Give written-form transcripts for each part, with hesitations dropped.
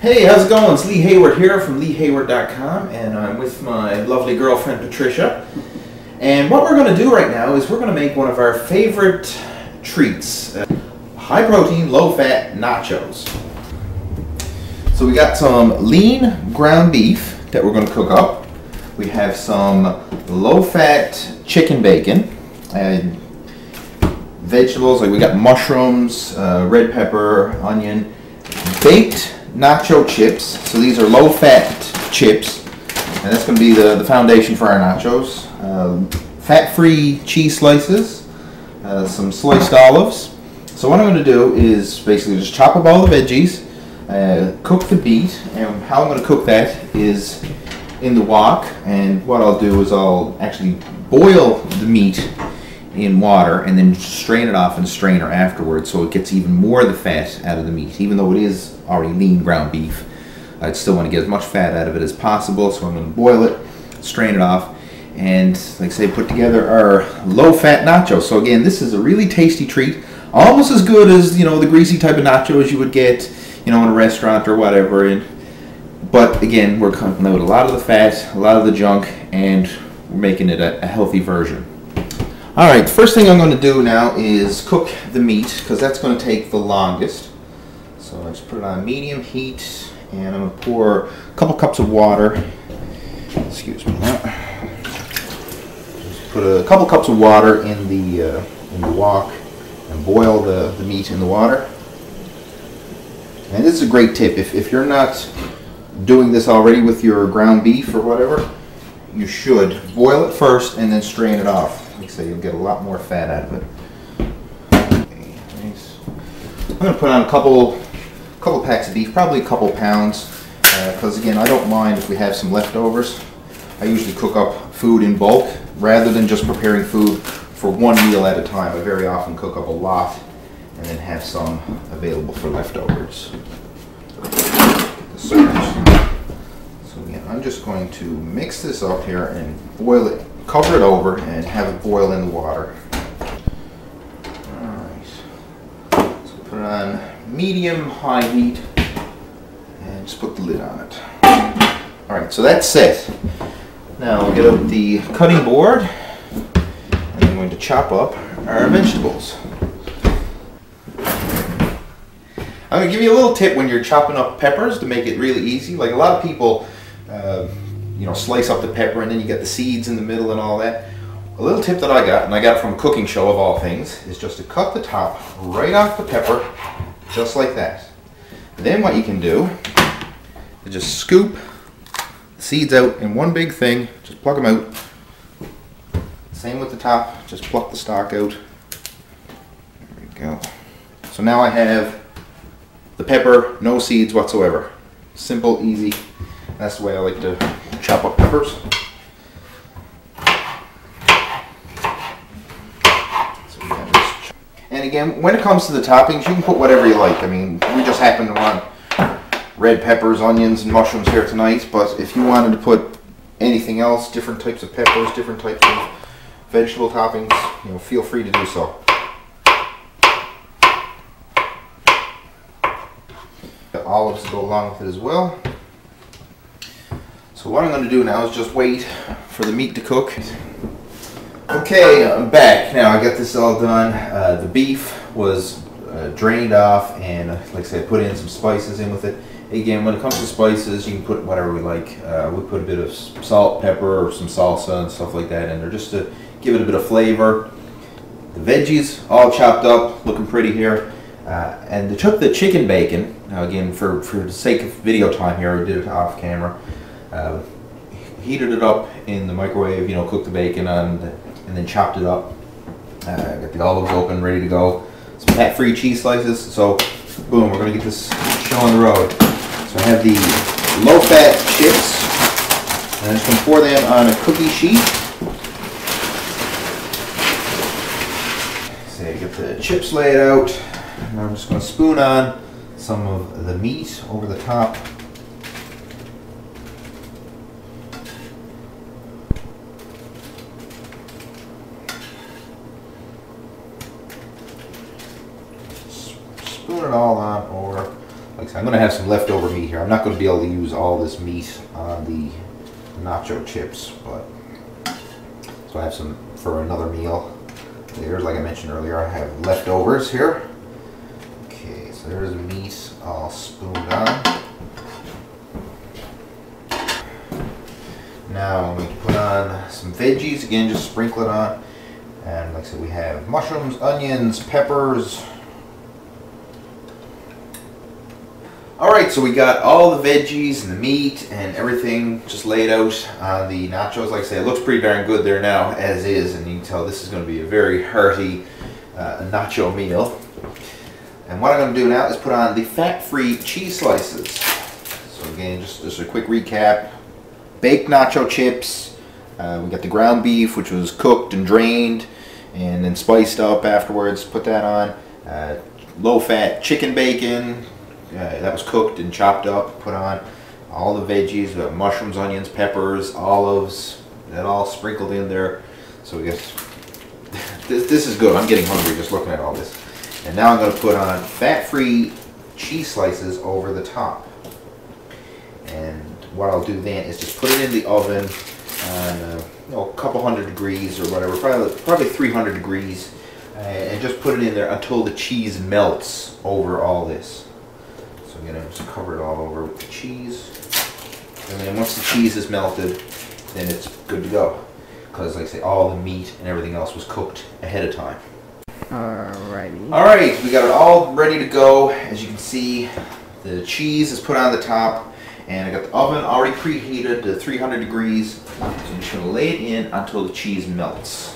Hey, how's it going? It's Lee Hayward here from LeeHayward.com, and I'm with my lovely girlfriend Patricia. And what we're going to do right now is we're going to make one of our favorite treats, high protein, low fat nachos. So we got some lean ground beef that we're going to cook up. We have some low fat chicken bacon and vegetables, like we got mushrooms, red pepper, onion, baked nacho chips. So these are low fat chips, and that's going to be the foundation for our nachos. Fat-free cheese slices, some sliced olives. So what I'm going to do is basically just chop up all the veggies, cook the meat, and how I'm going to cook that is in the wok. And what I'll do is I'll actually boil the meat in water and then strain it off in a strainer afterwards, so it gets even more of the fat out of the meat. Even though it is already lean ground beef, I'd still want to get as much fat out of it as possible, so I'm going to boil it, strain it off, and like I say, put together our low fat nachos. So again, this is a really tasty treat, almost as good as, you know, the greasy type of nachos you would get, you know, in a restaurant or whatever. But again, we're cutting out a lot of the fat, a lot of the junk, and we're making it a healthy version. Alright, the first thing I'm going to do now is cook the meat, because that's going to take the longest. So I just put it on medium heat, and I'm going to pour a couple cups of water. Excuse me. Just put a couple cups of water in the wok and boil the meat in the water. And this is a great tip. If you're not doing this already with your ground beef or whatever, you should boil it first and then strain it off. Like I say, you'll get a lot more fat out of it. Okay, nice. I'm going to put on a couple packs of beef, probably a couple pounds, because again, I don't mind if we have some leftovers. I usually cook up food in bulk rather than just preparing food for one meal at a time. I very often cook up a lot and then have some available for leftovers. So again, I'm just going to mix this up here and boil it, cover it over, and have it boil in the water. Alright, so put it on medium-high heat and just put the lid on it. Alright, so that's set. Now we'll get out the cutting board, and I'm going to chop up our vegetables. I'm going to give you a little tip when you're chopping up peppers to make it really easy. Like a lot of people, you know, slice up the pepper and then you get the seeds in the middle and all that. A little tip that I got, and I got it from a cooking show of all things, is just to cut the top right off the pepper, just like that. And then what you can do is just scoop the seeds out in one big thing, just pluck them out. Same with the top, just pluck the stalk out. There we go. So now I have the pepper, no seeds whatsoever. Simple, easy. That's the way I like to chop up peppers. And again, when it comes to the toppings, you can put whatever you like. I mean, we just happen to want red peppers, onions, and mushrooms here tonight, but if you wanted to put anything else, different types of peppers, different types of vegetable toppings, you know, feel free to do so. The olives go along with it as well. So what I'm going to do now is just wait for the meat to cook. Okay, I'm back. Now I got this all done. The beef was drained off, and like I said, put in some spices in with it. Again, when it comes to spices, you can put whatever we like. We put a bit of salt, pepper, or some salsa and stuff like that in there just to give it a bit of flavor. The veggies all chopped up, looking pretty here. And I took the chicken bacon. Now again, for the sake of video time here, I did it off camera. Heated it up in the microwave, you know, cooked the bacon on, and then chopped it up. Got the olives open, ready to go. Some fat-free cheese slices. So, boom, we're going to get this show on the road. So I have the low-fat chips, and I'm just going to pour them on a cookie sheet. So I get the chips laid out, and I'm just going to spoon on some of the meat over the top. Spoon it all on over like I said, I'm going to have some leftover meat here. I'm not going to be able to use all this meat on the nacho chips, but so I have some for another meal later. Like I mentioned earlier, I have leftovers here. Okay, so there's the meat all spooned on. Now I'm going to put on some veggies, again just sprinkle it on. And like I said, we have mushrooms, onions, peppers. Alright, so we got all the veggies and the meat and everything just laid out on the nachos. Like I say, it looks pretty darn good there now as is, and you can tell this is going to be a very hearty nacho meal. And what I'm going to do now is put on the fat-free cheese slices. So again, just a quick recap. Baked nacho chips, we got the ground beef, which was cooked and drained and then spiced up afterwards, put that on. Low-fat chicken bacon, that was cooked and chopped up, put on. All the veggies, mushrooms, onions, peppers, olives, that all sprinkled in there. So we got, this is good. I'm getting hungry just looking at all this. And now I'm going to put on fat-free cheese slices over the top. And what I'll do then is just put it in the oven on a couple hundred degrees or whatever, probably 300 degrees, and just put it in there until the cheese melts over all this. So I'm going to just cover it all over with the cheese, and then once the cheese is melted, then it's good to go, because like I say, all the meat and everything else was cooked ahead of time. Alrighty. Alright, we got it all ready to go. As you can see, the cheese is put on the top. And I got the oven already preheated to 300 degrees. So I'm just going to lay it in until the cheese melts.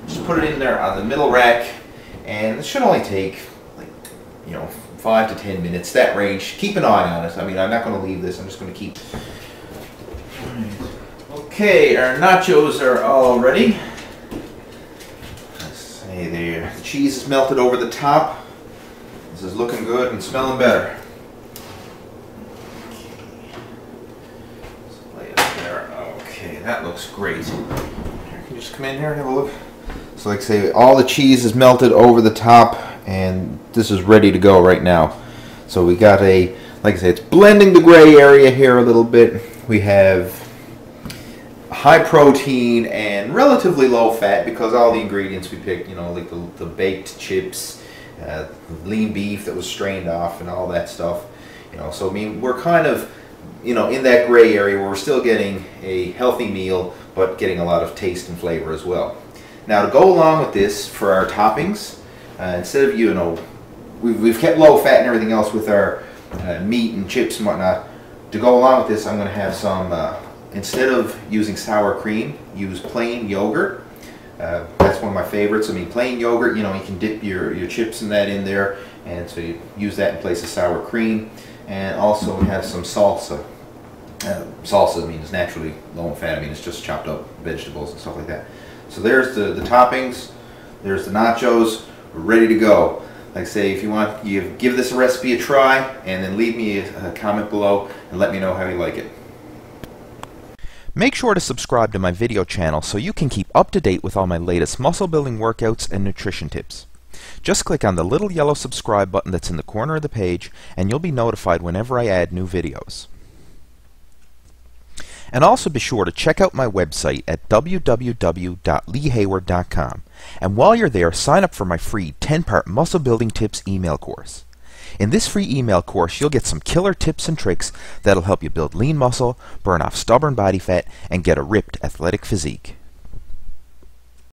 Just put it in there on the middle rack, and it should only take, like, 5 to 10 minutes, that range. Keep an eye on it. I mean, I'm not going to leave this. I'm just going to keep. Okay, our nachos are all ready. Let's say the cheese is melted over the top. This is looking good and smelling better. Let's lay it there. Okay, that looks great. Can you just come in here and have a look? So like I say, all the cheese is melted over the top, and this is ready to go right now. So we got like I say, it's blending the gray area here a little bit. We have high protein and relatively low fat because all the ingredients we picked, like the baked chips, lean beef that was strained off and all that stuff. So I mean, we're kind of, in that gray area where we're still getting a healthy meal, but getting a lot of taste and flavor as well. Now to go along with this, for our toppings, instead of, we've kept low fat and everything else with our meat and chips and whatnot. To go along with this, I'm going to have some, instead of using sour cream, use plain yogurt. That's one of my favorites. I mean, plain yogurt, you can dip your chips and that in there, and so you use that in place of sour cream. And also we have some salsa. Salsa, I mean, is naturally low in fat. I mean, it's just chopped up vegetables and stuff like that. So there's the toppings. There's the nachos. We're ready to go. Like I say, if you want, you give this recipe a try, and then leave me a comment below and let me know how you like it. Make sure to subscribe to my video channel so you can keep up to date with all my latest muscle building workouts and nutrition tips. Just click on the little yellow subscribe button that's in the corner of the page, and you'll be notified whenever I add new videos. And also be sure to check out my website at www.leehayward.com, and while you're there, sign up for my free 10-part muscle building tips email course. In this free email course, you'll get some killer tips and tricks that'll help you build lean muscle, burn off stubborn body fat, and get a ripped athletic physique.